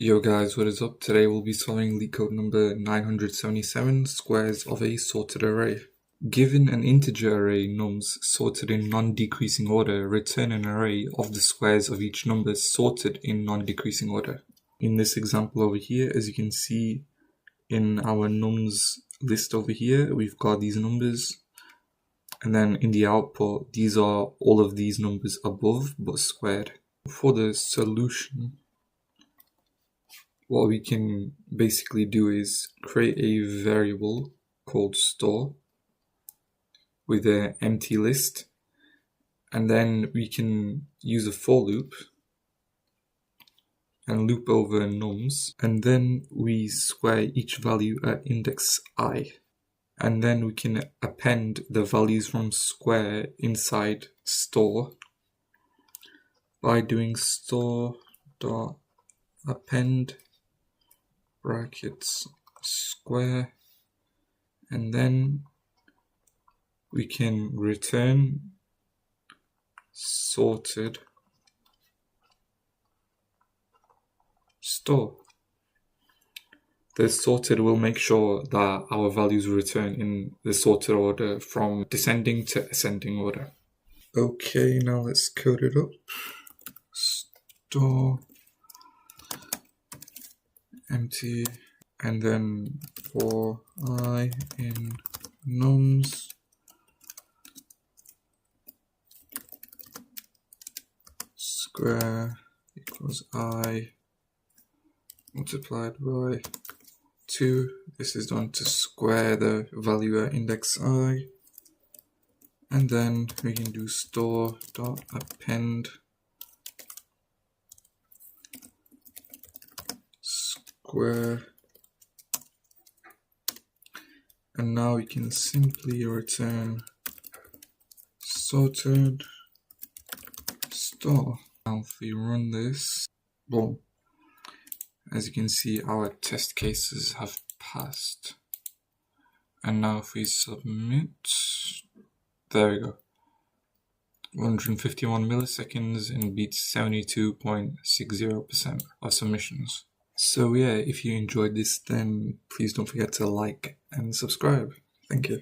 Yo guys, what is up? Today we'll be solving Leetcode number 977, squares of a sorted array. Given an integer array nums sorted in non-decreasing order, return an array of the squares of each number sorted in non-decreasing order. In this example over here, as you can see in our nums list over here, we've got these numbers, and then in the output, these are all of these numbers above but squared. For the solution, what we can basically do is create a variable called store with an empty list, and then we can use a for loop and loop over nums, and then we square each value at index I, and then we can append the values from square inside store by doing store.append brackets square, and then we can return sorted store. The sorted will make sure that our values return in the sorted order from descending to ascending order. Okay, now let's code it up. Store empty, and then for I in nums square equals I multiplied by 2. This is done to square the value at index I, and then we can do store.append square, and now we can simply return sorted store. Now if we run this, boom, as you can see our test cases have passed. And now if we submit, there we go, 151 milliseconds and beats 72.60% of submissions. So yeah, if you enjoyed this, then please don't forget to like and subscribe. Thank you.